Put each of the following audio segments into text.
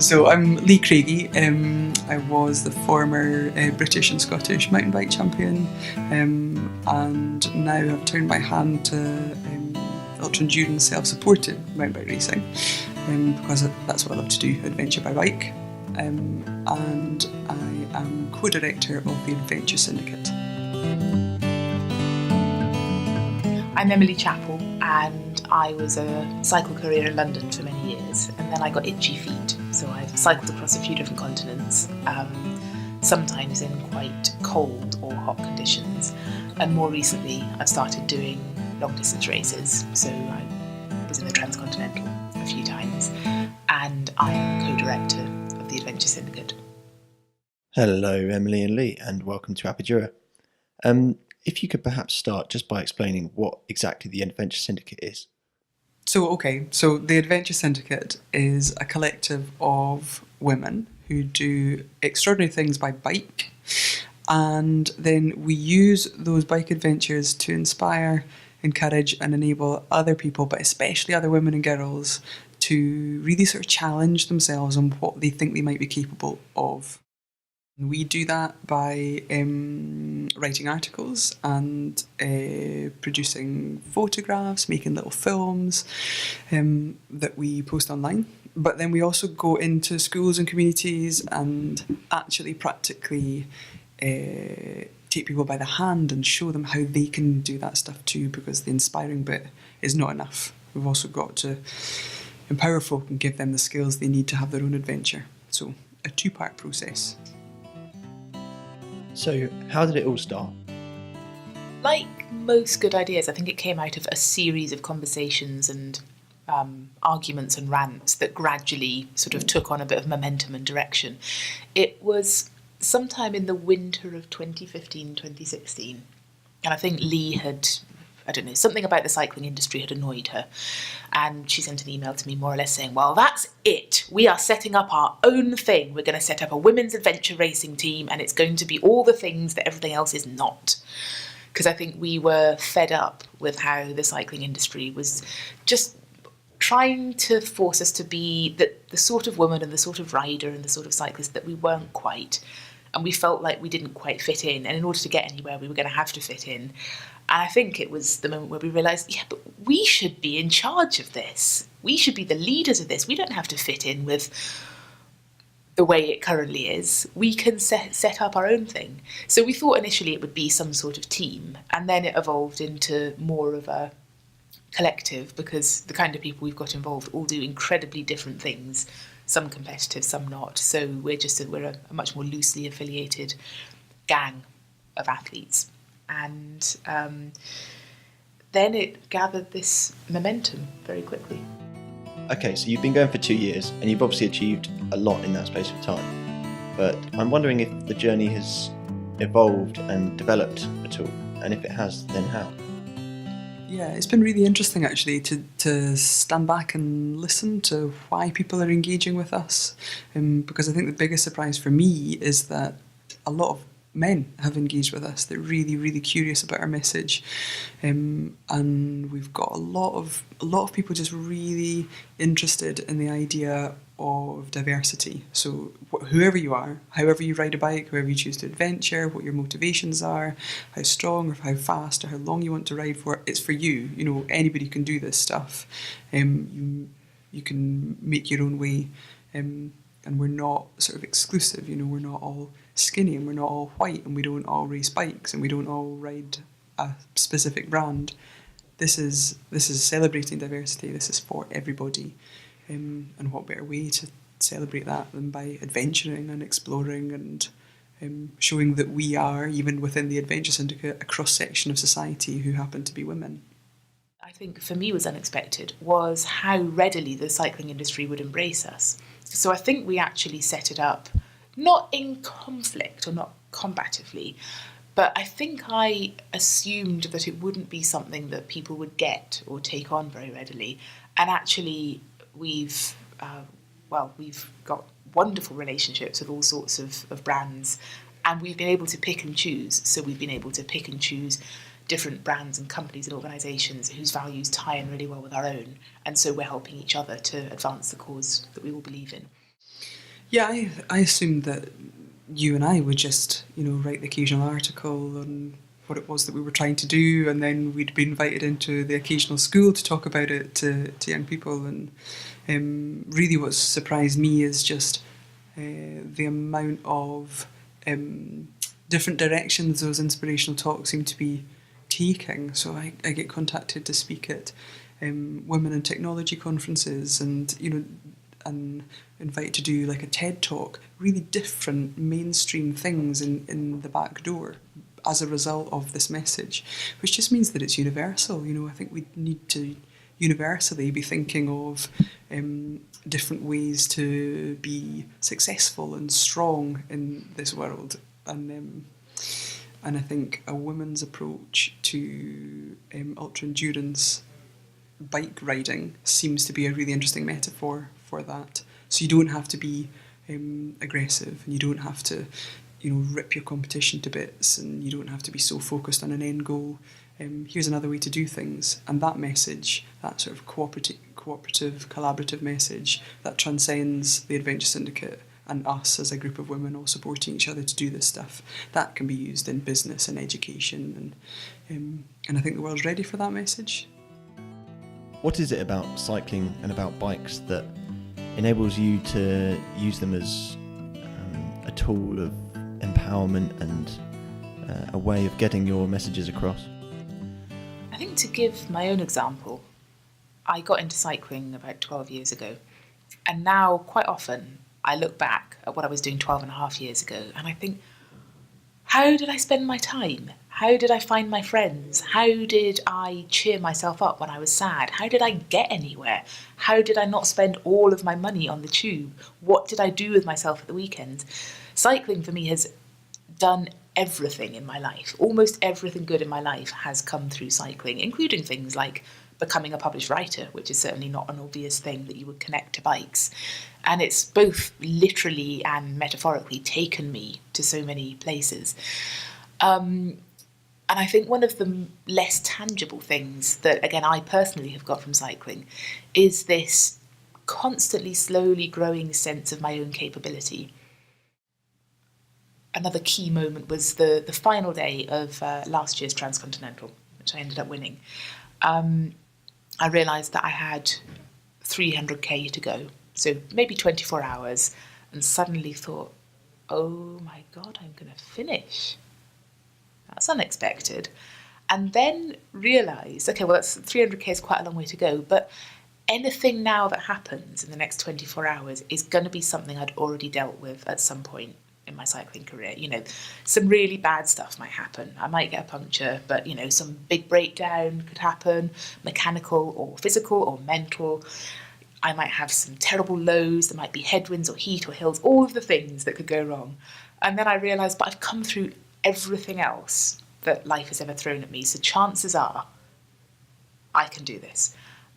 So I'm Lee Craigie. I was the former British and Scottish mountain bike champion, and now I've turned my hand to ultra-endurance self-supported mountain bike racing, because that's what I love to do, adventure by bike. And I am co-director of the Adventure Syndicate. I'm Emily Chappell, and I was a cycle courier in London for many years, and then I got itchy feet, so I've cycled across a few different continents, sometimes in quite cold or hot conditions, and more recently I've started doing long distance races, so I was in the Transcontinental a few times, and I am co-director of the Adventure Syndicate. Hello Emily and Lee, and welcome to Apidura. If you could perhaps start just by explaining what exactly the Adventure Syndicate is. So the Adventure Syndicate is a collective of women who do extraordinary things by bike, and then we use those bike adventures to inspire, encourage and enable other people, but especially other women and girls, to really sort of challenge themselves on what they think they might be capable of. We do that by writing articles and producing photographs, making little films that we post online. But then we also go into schools and communities and actually practically take people by the hand and show them how they can do that stuff too, because the inspiring bit is not enough. We've also got to empower folk and give them the skills they need to have their own adventure. So a two-part process. So how did it all start? Like most good ideas, I think it came out of a series of conversations and arguments and rants that gradually sort of took on a bit of momentum and direction. It was sometime in the winter of 2015, 2016, and I think Lee had, something about the cycling industry had annoyed her, and she sent an email to me more or less saying, well, that's it. We are setting up our own thing. We're going to set up a women's adventure racing team, and it's going to be all the things that everything else is not. Because I think we were fed up with how the cycling industry was just trying to force us to be the sort of woman and the sort of rider and the sort of cyclist that we weren't quite. And we felt like we didn't quite fit in. And in order to get anywhere, we were going to have to fit in. And I think it was the moment where we realised, yeah, but we should be in charge of this. We should be the leaders of this. We don't have to fit in with the way it currently is. We can set up our own thing. So we thought initially it would be some sort of team, and then it evolved into more of a collective, because the kind of people we've got involved all do incredibly different things, some competitive, some not. So we're a much more loosely affiliated gang of athletes. And then it gathered this momentum very quickly. Okay, so you've been going for 2 years and you've obviously achieved a lot in that space of time. But I'm wondering if the journey has evolved and developed at all, and if it has, then how? Yeah, it's been really interesting actually to stand back and listen to why people are engaging with us, because I think the biggest surprise for me is that a lot of men have engaged with us. They're really, really curious about our message, and we've got a lot of people just really interested in the idea of diversity. So whoever you are, however you ride a bike, however you choose to adventure, what your motivations are, how strong or how fast or how long you want to ride for, it's for you. You know, anybody can do this stuff. You can make your own way, and we're not sort of exclusive. You know, we're not all skinny and we're not all white and we don't all race bikes and we don't all ride a specific brand. This is celebrating diversity. This is for everybody. And what better way to celebrate that than by adventuring and exploring and showing that we are, even within the Adventure Syndicate, a cross-section of society who happen to be women. I think for me was unexpected was how readily the cycling industry would embrace us. So I think we actually set it up not in conflict or not combatively, but I think I assumed that it wouldn't be something that people would get or take on very readily. And actually we've got wonderful relationships with all sorts of brands, and we've been able to pick and choose. So we've been able to pick and choose different brands and companies and organisations whose values tie in really well with our own. And so we're helping each other to advance the cause that we all believe in. Yeah, I assumed that you and I would just, write the occasional article on what it was that we were trying to do, and then we'd be invited into the occasional school to talk about it to young people. And really what surprised me is just the amount of different directions those inspirational talks seem to be taking. So I get contacted to speak at women in technology conferences, and and invited to do like a TED talk, really different mainstream things in the back door as a result of this message, which just means that it's universal. I think we need to universally be thinking of different ways to be successful and strong in this world. And I think a woman's approach to ultra endurance bike riding seems to be a really interesting metaphor for that. So you don't have to be aggressive, and you don't have to, rip your competition to bits, and you don't have to be so focused on an end goal. Here's another way to do things, and that message, that sort of cooperative, collaborative message that transcends the Adventure Syndicate and us as a group of women all supporting each other to do this stuff, that can be used in business and education, and I think the world's ready for that message. What is it about cycling and about bikes that enables you to use them as a tool of empowerment and a way of getting your messages across? I think, to give my own example, I got into cycling about 12 years ago, and now quite often I look back at what I was doing 12 and a half years ago and I think, how did I spend my time? How did I find my friends? How did I cheer myself up when I was sad? How did I get anywhere? How did I not spend all of my money on the tube? What did I do with myself at the weekends? Cycling for me has done everything in my life. Almost everything good in my life has come through cycling, including things like becoming a published writer, which is certainly not an obvious thing that you would connect to bikes. And it's both literally and metaphorically taken me to so many places. And I think one of the less tangible things that, again, I personally have got from cycling is this constantly, slowly growing sense of my own capability. Another key moment was the final day of last year's Transcontinental, which I ended up winning. I realised that I had 300k to go, so maybe 24 hours, and suddenly thought, oh my God, I'm going to finish. That's unexpected. And then realised, okay, well, that's 300k is quite a long way to go, but anything now that happens in the next 24 hours is going to be something I'd already dealt with at some point in my cycling career. Some really bad stuff might happen. I might get a puncture, but, some big breakdown could happen, mechanical or physical or mental. I might have some terrible lows. There might be headwinds or heat or hills, all of the things that could go wrong. And then I realised, but I've come through everything else that life has ever thrown at me, so chances are I can do this.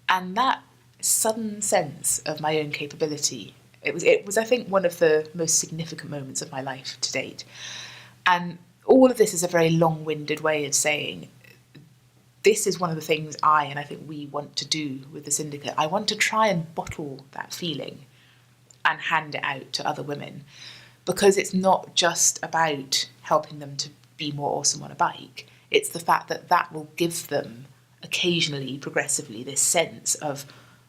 And that sudden sense of my own capability, it was I think one of the most significant moments of my life to date. And all of this is a very long-winded way of saying this is one of the things and I think we want to do with the syndicate. I want to try and bottle that feeling and hand it out to other women, because it's not just about helping them to be more awesome on a bike. It's the fact that will give them occasionally, progressively, this sense of,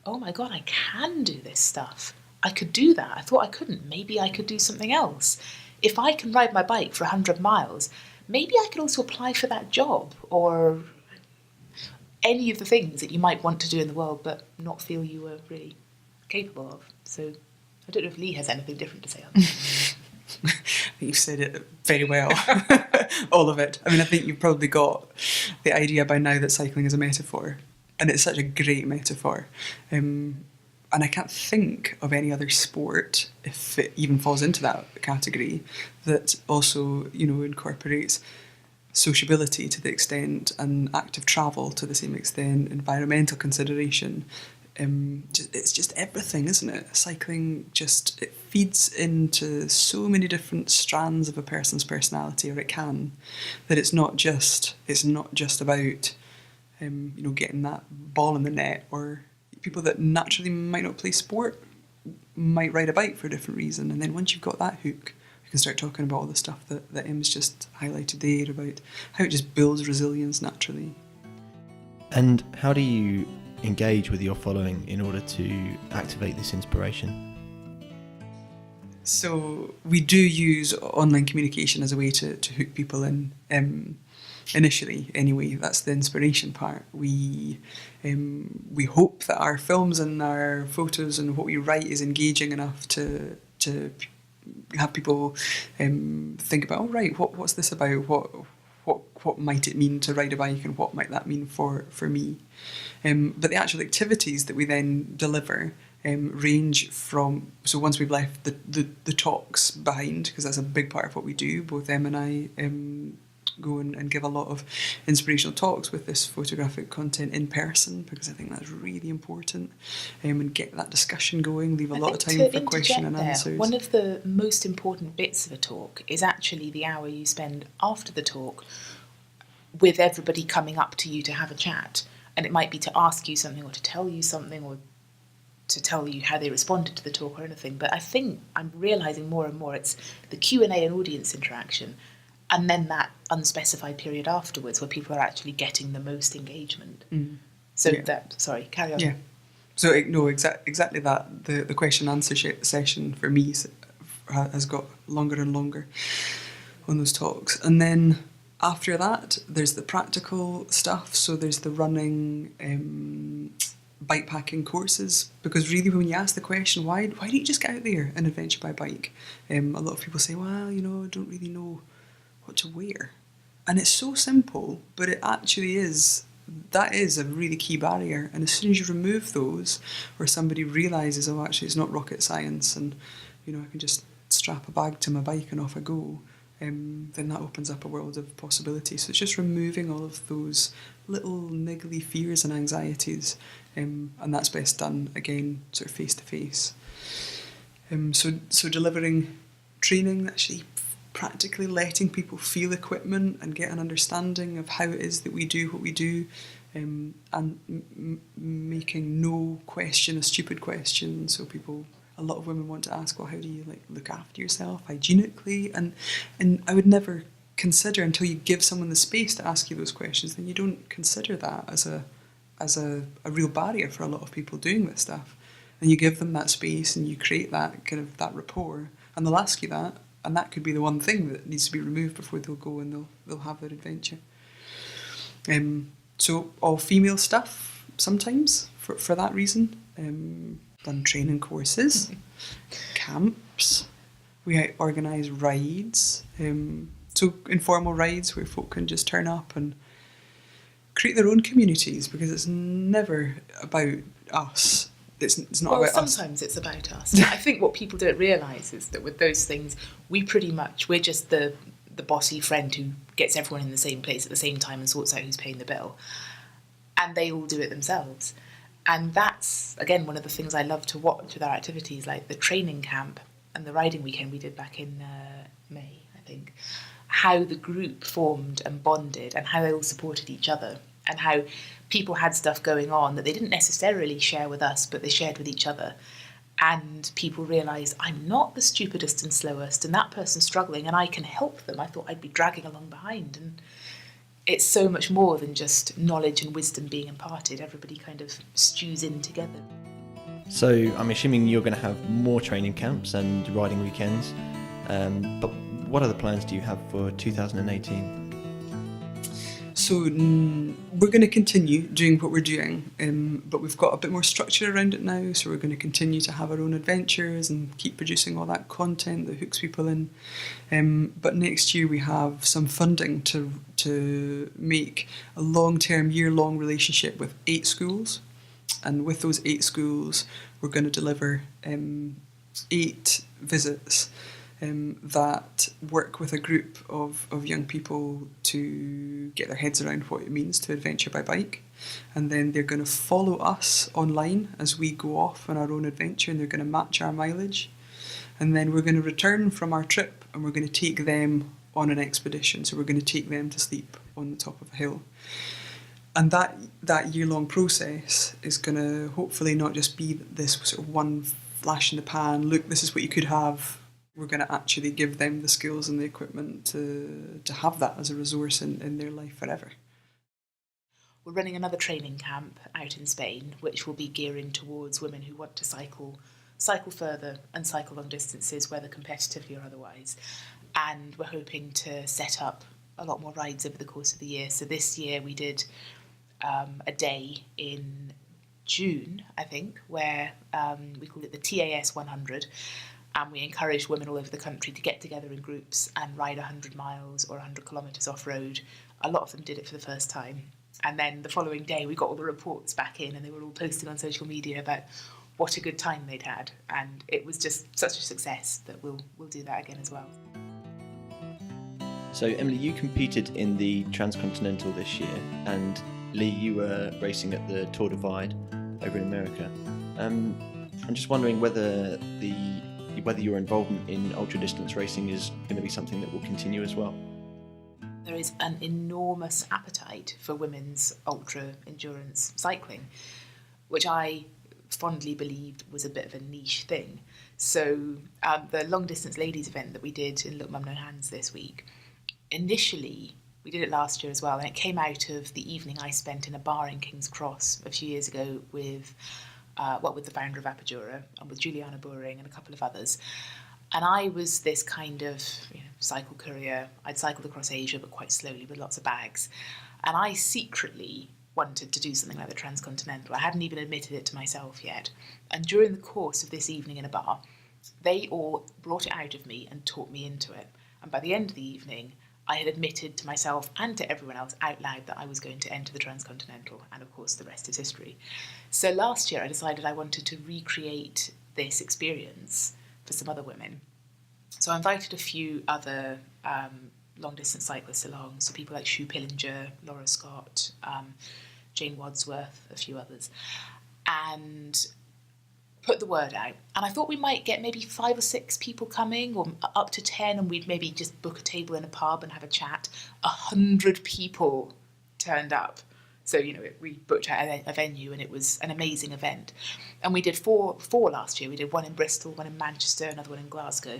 oh my God, I can do this stuff. I could do that. I thought I couldn't. Maybe I could do something else. If I can ride my bike for 100 miles, maybe I could also apply for that job, or any of the things that you might want to do in the world but not feel you were really capable of. So I don't know if Lee has anything different to say on that. I think you've said it very well, all of it. I mean, I think you've probably got the idea by now that cycling is a metaphor, and it's such a great metaphor. And I can't think of any other sport, if it even falls into that category, that also, incorporates sociability to the extent, and active travel to the same extent, environmental consideration. It's just everything, isn't it? Cycling it feeds into so many different strands of a person's personality, or it can, that it's not just about getting that ball in the net, or people that naturally might not play sport might ride a bike for a different reason. And then once you've got that hook, you can start talking about all the stuff that Em's just highlighted there about how it just builds resilience naturally. And how do you engage with your following in order to activate this inspiration? So we do use online communication as a way to hook people in. Initially, anyway, that's the inspiration part. We hope that our films and our photos and what we write is engaging enough to have people think about, oh right, what's this about? What might it mean to ride a bike, and what might that mean for me? But the actual activities that we then deliver range from, so once we've left the talks behind, because that's a big part of what we do, both Em and I go and give a lot of inspirational talks with this photographic content in person, because I think that's really important, and get that discussion going, leave a lot of time for question and answers. One of the most important bits of a talk is actually the hour you spend after the talk with everybody coming up to you to have a chat, and it might be to ask you something or to tell you something or to tell you how they responded to the talk or anything. But I think I'm realising more and more it's the Q&A and audience interaction, and then that unspecified period afterwards where people are actually getting the most engagement. So sorry, carry on. Yeah. So no, exactly that. The question answer session for me has got longer and longer on those talks. And then after that, there's the practical stuff. So there's the running, bikepacking courses, because really when you ask the question, why don't you just get out there and adventure by bike? A lot of people say, well, I don't really know what to wear. And it's so simple, but it actually is. That is a really key barrier. And as soon as you remove those, or somebody realises, oh, actually it's not rocket science, and I can just strap a bag to my bike and off I go, then that opens up a world of possibilities. So it's just removing all of those little niggly fears and anxieties, and that's best done again sort of face to face. So delivering training, actually practically letting people feel equipment and get an understanding of how it is that we do what we do, and making no question a stupid question. So a lot of women want to ask, well, how do you look after yourself hygienically? And I would never consider, until you give someone the space to ask you those questions, then you don't consider that as a real barrier for a lot of people doing this stuff. And you give them that space and you create that kind of that rapport, and they'll ask you that. And that could be the one thing that needs to be removed before they'll go and they'll have their adventure. So all female stuff sometimes for that reason. Done training courses, camps. We organise rides. So informal rides where folk can just turn up and create their own communities, because it's never about us. It's not about us. Sometimes it's about us. I think what people don't realise is that with those things, we're just the bossy friend who gets everyone in the same place at the same time and sorts out who's paying the bill. And they all do it themselves. And that's, again, one of the things I love to watch with our activities, like the training camp and the riding weekend we did back in May, I think. How the group formed and bonded, and how they all supported each other, and how people had stuff going on that they didn't necessarily share with us, but they shared with each other. And people realised, I'm not the stupidest and slowest, and that person's struggling, and I can help them. I thought I'd be dragging along behind. And it's so much more than just knowledge and wisdom being imparted. Everybody kind of stews in together. So I'm assuming you're going to have more training camps and riding weekends, but what other plans do you have for 2018? So we're going to continue doing what we're doing, but we've got a bit more structure around it now. So we're going to continue to have our own adventures and keep producing all that content that hooks people in. But next year we have some funding to make a long-term, year-long relationship with 8 schools. And with those 8 schools, we're going to deliver 8 visits that work with a group of young people to get their heads around what it means to adventure by bike. And then they're going to follow us online as we go off on our own adventure, and they're going to match our mileage. And then we're going to return from our trip and we're going to take them on an expedition. So we're going to take them to sleep on the top of a hill. And that year-long process is going to hopefully not just be this sort of one flash in the pan, look, this is what you could have. We're going to actually give them the skills and the equipment to have that as a resource in their life forever. We're running another training camp out in Spain, which will be gearing towards women who want to cycle further and cycle long distances, whether competitively or otherwise. And we're hoping to set up a lot more rides over the course of the year. So this year we did a day in June, I think, where we called it the TAS 100, and we encouraged women all over the country to get together in groups and ride 100 miles or 100 kilometres off-road. A lot of them did it for the first time. And then the following day we got all the reports back in, and they were all posting on social media about what a good time they'd had. And it was just such a success that we'll do that again as well. So Emily, you competed in the Transcontinental this year, and Lee, you were racing at the Tour Divide over in America. I'm just wondering whether your involvement in ultra distance racing is going to be something that will continue as well. There is an enormous appetite for women's ultra endurance cycling, which I fondly believed was a bit of a niche thing. So the long distance ladies event that we did in Look Mum No Hands this week, initially we did it last year as well, and it came out of the evening I spent in a bar in King's Cross a few years ago with the founder of Apidura and with Juliana Boring and a couple of others. And I was this kind of cycle courier. I'd cycled across Asia, but quite slowly with lots of bags. And I secretly wanted to do something like the Transcontinental. I hadn't even admitted it to myself yet. And during the course of this evening in a bar, they all brought it out of me and talked me into it. And by the end of the evening, I had admitted to myself and to everyone else out loud that I was going to enter the Transcontinental. And of course, the rest is history. So last year, I decided I wanted to recreate this experience for some other women. So I invited a few other long-distance cyclists along, so people like Sue Pillinger, Laura Scott, Jane Wadsworth, a few others, and put the word out. And I thought we might get maybe 5 or 6 people coming, or up to 10, and we'd maybe just book a table in a pub and have a chat. 100 people turned up. So, we booked out a venue, and it was an amazing event. And we did four last year. We did one in Bristol, one in Manchester, another one in Glasgow.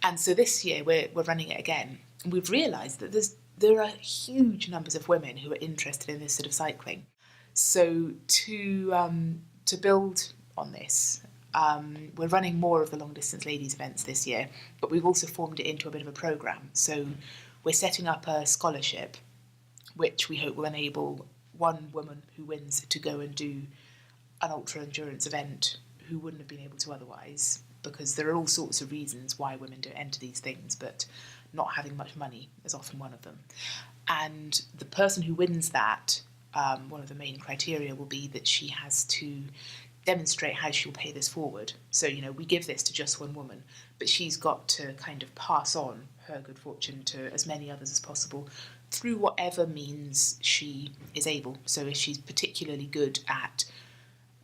And so this year we're running it again. And we've realised that there are huge numbers of women who are interested in this sort of cycling. So to build on this, we're running more of the long distance ladies events this year, but we've also formed it into a bit of a programme. So we're setting up a scholarship, which we hope will enable one woman who wins to go and do an ultra endurance event who wouldn't have been able to otherwise, because there are all sorts of reasons why women don't enter these things, but not having much money is often one of them. And the person who wins that, one of the main criteria will be that she has to demonstrate how she'll pay this forward. So, we give this to just one woman, but she's got to kind of pass on her good fortune to as many others as possible through whatever means she is able. So if she's particularly good at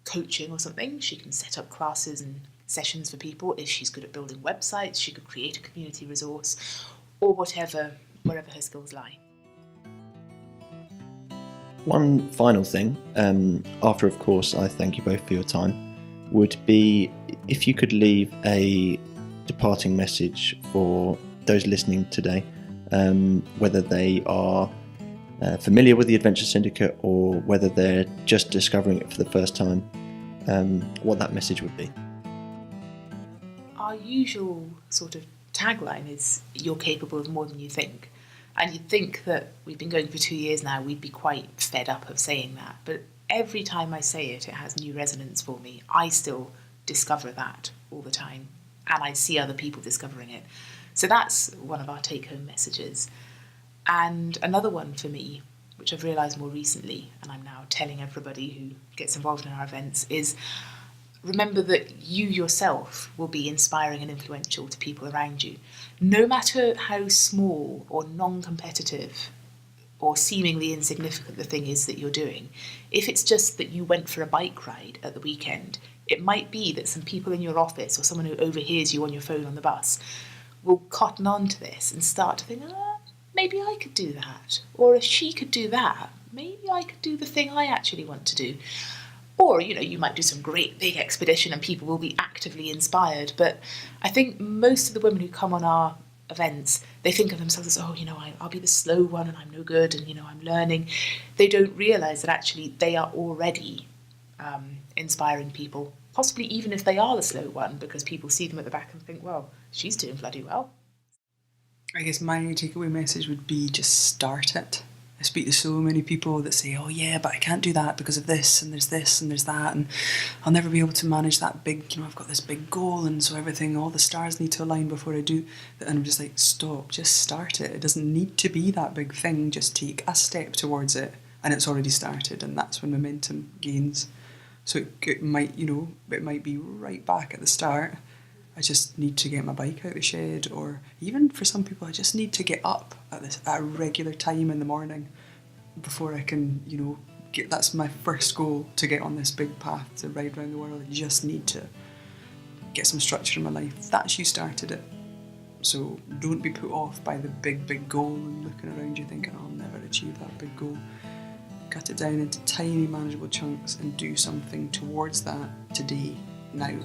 coaching or something, she can set up classes and sessions for people. If she's good at building websites, she could create a community resource, or wherever her skills lie. One final thing, after of course I thank you both for your time, would be if you could leave a departing message for those listening today, whether they are familiar with the Adventure Syndicate or whether they're just discovering it for the first time, what that message would be. Our usual sort of tagline is, you're capable of more than you think. And you'd think that we've been going for 2 years now, we'd be quite fed up of saying that. But every time I say it, it has new resonance for me. I still discover that all the time, and I see other people discovering it. So that's one of our take-home messages. And another one for me, which I've realised more recently, and I'm now telling everybody who gets involved in our events, is remember that you yourself will be inspiring and influential to people around you. No matter how small or non-competitive or seemingly insignificant the thing is that you're doing, if it's just that you went for a bike ride at the weekend, it might be that some people in your office or someone who overhears you on your phone on the bus will cotton on to this and start to think, maybe I could do that. Or if she could do that, maybe I could do the thing I actually want to do. Or, you might do some great big expedition and people will be actively inspired. But I think most of the women who come on our events, they think of themselves as, I'll be the slow one and I'm no good and, I'm learning. They don't realise that actually they are already inspiring people, possibly even if they are the slow one, because people see them at the back and think, well, she's doing bloody well. I guess my takeaway message would be just start it. I speak to so many people that say, oh yeah, but I can't do that because of this and there's that and I'll never be able to manage that big, I've got this big goal and so all the stars need to align before I do. And I'm just like, stop, just start it. It doesn't need to be that big thing, just take a step towards it and it's already started, and that's when momentum gains. So it might, it might be right back at the start. I just need to get my bike out of the shed, or even for some people, I just need to get up at a regular time in the morning before I can, that's my first goal, to get on this big path to ride around the world. I just need to get some structure in my life. That's you started it. So don't be put off by the big goal and looking around you thinking, I'll never achieve that big goal. Cut it down into tiny manageable chunks and do something towards that today, now.